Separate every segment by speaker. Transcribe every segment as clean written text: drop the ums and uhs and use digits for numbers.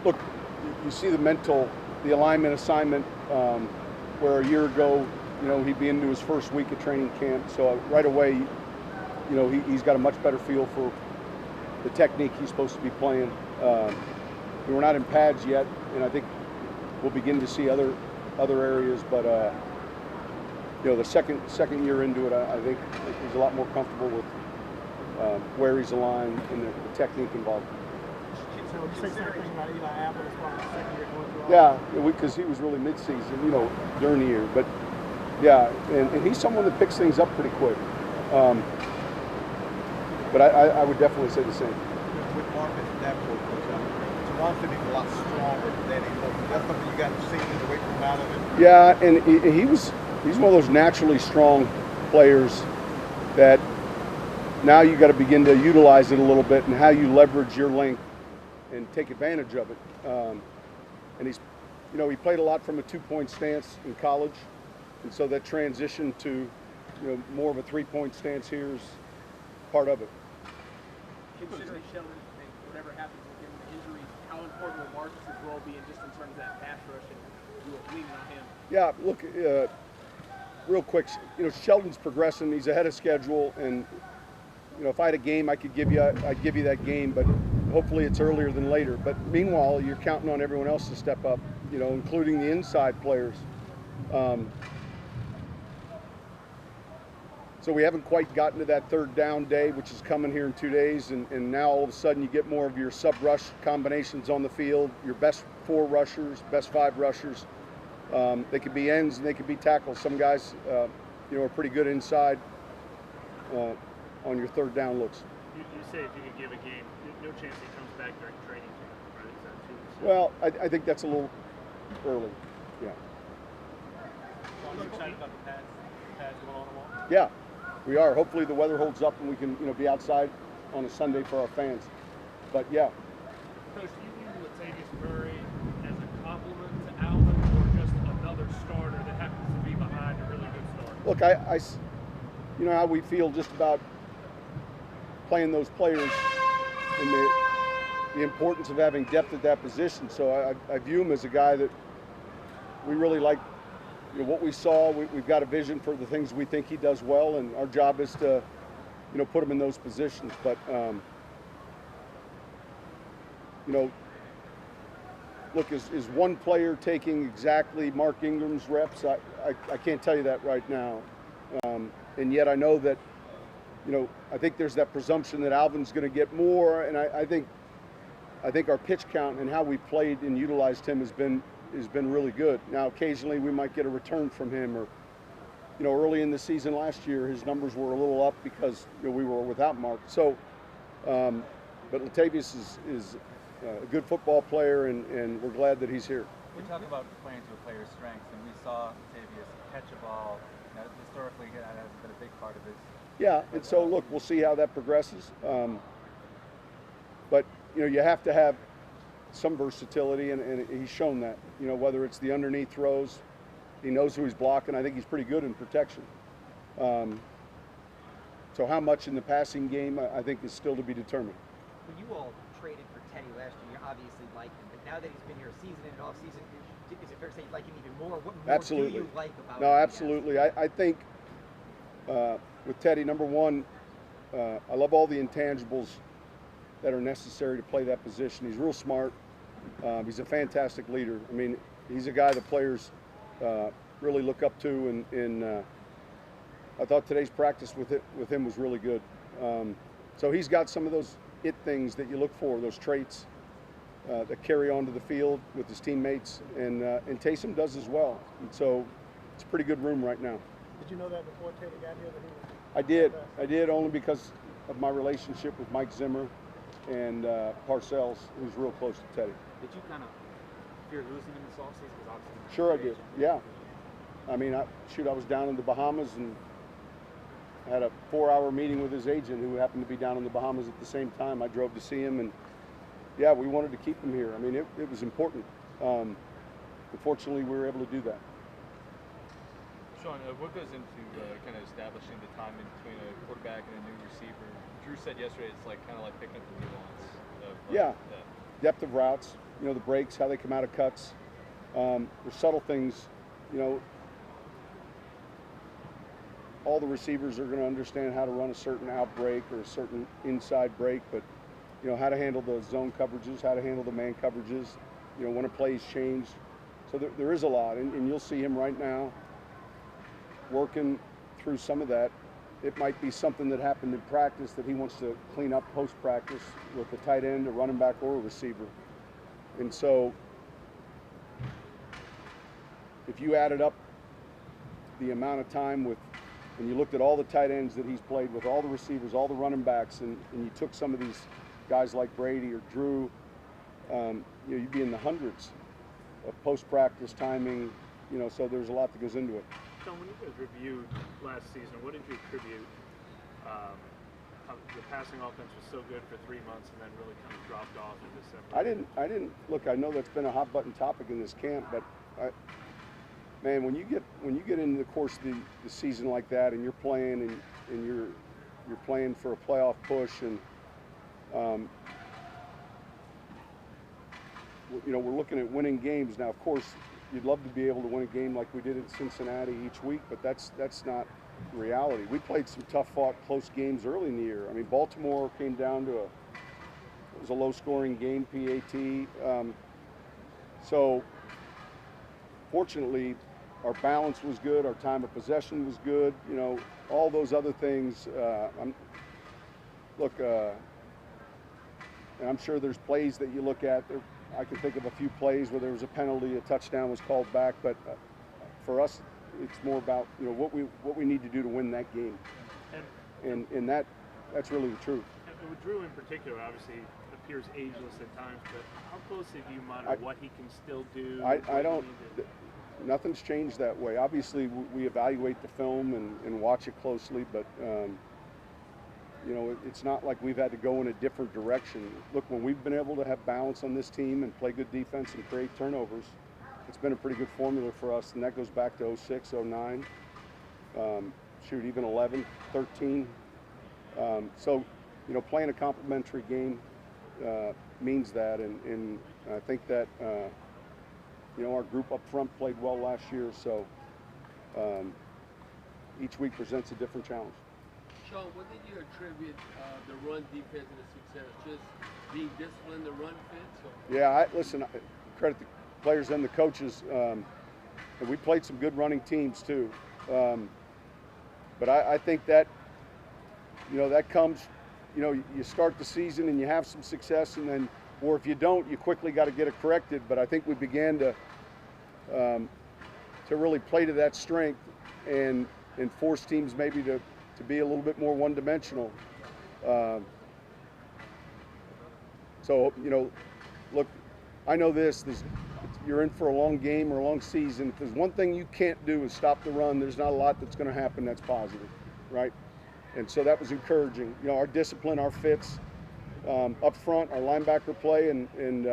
Speaker 1: look, you see the alignment assignment, where a year ago, he'd be into his first week of training camp. So right away, he's got a much better feel for the technique he's supposed to be playing. We're not in pads yet, and I think we'll begin to see other areas. But the second year into it, I think he's a lot more comfortable with where he's aligned and the technique involved.
Speaker 2: So you say something about Eli Apple as far as the second year going through all
Speaker 1: Yeah, because he was really mid-season, during the year. But yeah, and he's someone that picks things up pretty quick. But I would definitely say the same.
Speaker 3: With Marcus, that coach, Jawan said he's a lot stronger than he looks. That's something you got to see the way from out of it.
Speaker 1: Yeah, and he's one of those naturally strong players that now you got to begin to utilize it a little bit and how you leverage your length and take advantage of it. And he's, he played a lot from a 2-point stance in college, and so that transition to, more of a 3-point stance here is part of it.
Speaker 4: Considering Sheldon, whatever happens with him, the injuries, how important will Marcus's role be in just in terms of that pass rush and leaning on him?
Speaker 1: Yeah, look, real quick, Sheldon's progressing. He's ahead of schedule, and if I had a game I could give you, I'd give you that game, but hopefully it's earlier than later. But meanwhile, you're counting on everyone else to step up, including the inside players. So we haven't quite gotten to that third down day, which is coming here in 2 days, and now all of a sudden you get more of your sub-rush combinations on the field, your best 4 rushers, best 5 rushers. They could be ends and they could be tackles. Some guys, are pretty good inside on your third down looks.
Speaker 2: You say if you could give a game, no chance he comes back during training camp, right? Is that too soon?
Speaker 1: Well, I think that's a little early. Yeah.
Speaker 4: Are you excited about the pads going on the wall?
Speaker 1: Yeah, we are. Hopefully the weather holds up and we can, be outside on a Sunday for our fans. But yeah.
Speaker 2: Coach, do you view Latavius Murray as a compliment to Alvin or just another starter that happens to be behind a really good starter?
Speaker 1: Look, I how we feel just about playing those players and the importance of having depth at that position. So I view him as a guy that we really like. What we saw, we've got a vision for the things we think he does well, and our job is to, put him in those positions. But, look, is one player taking exactly Mark Ingram's reps? I can't tell you that right now. And yet I know that, I think there's that presumption that Alvin's going to get more, and I think our pitch count and how we played and utilized him has been really good. Now, occasionally we might get a return from him, or, early in the season last year, his numbers were a little up because we were without Mark. So, but Latavius is a good football player, and we're glad that he's here.
Speaker 5: We talk about playing to a player's strengths, and we saw Latavius catch a ball. Historically, that has been a big part of his.
Speaker 1: Yeah, and so look, we'll see how that progresses. But you have to have some versatility, and he's shown that. Whether it's the underneath throws, he knows who he's blocking. I think he's pretty good in protection. So how much in the passing game, I think, is still to be determined.
Speaker 6: When you all traded for Teddy last year, you obviously liked him, but now that he's been here season in and off season, is it fair to say you like him even more? What more
Speaker 1: Absolutely.
Speaker 6: do you like about him?
Speaker 1: No, absolutely. I think with Teddy, number one, I love all the intangibles that are necessary to play that position. He's real smart. He's a fantastic leader. I mean, he's a guy that players really look up to, and I thought today's practice with him was really good. So he's got some of those things that you look for, those traits that carry on to the field with his teammates, and Taysom does as well. And so it's a pretty good room right now.
Speaker 2: Did you know that before Teddy got here? That he was
Speaker 1: I did only because of my relationship with Mike Zimmer and Parcells, who's real close to Teddy.
Speaker 4: Did you kind of fear losing him this offseason? Because obviously,
Speaker 1: sure I did. Yeah. I mean, I was down in the Bahamas and had a 4-hour meeting with his agent, who happened to be down in the Bahamas at the same time. I drove to see him, and yeah, we wanted to keep him here. I mean, it was important. Unfortunately, we were able to do that.
Speaker 7: Sean, what goes into kind of establishing the time in between a quarterback and a new receiver? Drew said yesterday it's kind of like picking up the nuance of
Speaker 1: depth of routes, you know, the breaks, how they come out of cuts. There's subtle things, you know. All the receivers are going to understand how to run a certain out break or a certain inside break, but you know how to handle the zone coverages, how to handle the man coverages, you know, when a play's changed. So there is a lot, and you'll see him right now working through some of that. It might be something that happened in practice that he wants to clean up post-practice with the tight end, a running back, or a receiver. And so if you added up the amount of time when you looked at all the tight ends that he's played with, all the receivers, all the running backs, and you took some of these guys like Brady or Drew, you know, you'd be in the hundreds of post-practice timing, you know, so there's a lot that goes into it.
Speaker 2: Sean, when you guys reviewed last season, what did you attribute how the passing offense was so good for 3 months and then really kind of dropped off in December?
Speaker 1: I didn't look. I know that's been a hot button topic in this camp, but man, when you get into the course of the season like that, and you're playing and you're playing for a playoff push, and you know, we're looking at winning games now. Of course, you'd love to be able to win a game like we did in Cincinnati each week, but that's not reality. We played some tough fought close games early in the year. I mean, Baltimore came down to it was a low scoring game, PAT. So fortunately, our balance was good, our time of possession was good, you know, all those other things. And I'm sure there's plays that you look at. I can think of a few plays where there was a penalty, a touchdown was called back, but for us, it's more about, you know, what we need to do to win that game, and that's really the truth.
Speaker 2: And with Drew in particular, obviously appears ageless at times, but how closely do you monitor what he can still do?
Speaker 1: I don't. Nothing's changed that way. Obviously, we evaluate the film and watch it closely, but you know, it's not like we've had to go in a different direction. Look, when we've been able to have balance on this team and play good defense and create turnovers, it's been a pretty good formula for us, and that goes back to 06, 09, even 11, 13. So, you know, playing a complementary game means that, and I think that, you know, our group up front played well last year, so each week presents a different challenge.
Speaker 8: Sean, what did you attribute the run defense and the success? Just being disciplined, the run fits? Or?
Speaker 1: Yeah, listen, credit the players and the coaches. And we played some good running teams too. But I think that, you know, that comes, you know, you start the season and you have some success, and then, or if you don't, you quickly got to get it corrected. But I think we began to really play to that strength and force teams maybe to be a little bit more one-dimensional. So, you know, look, I know you're in for a long game or a long season. If there's one thing you can't do is stop the run, there's not a lot that's going to happen that's positive, right? And so that was encouraging. You know, our discipline, our fits up front, our linebacker play, and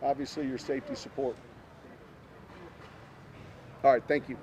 Speaker 1: obviously your safety support. All right, thank you.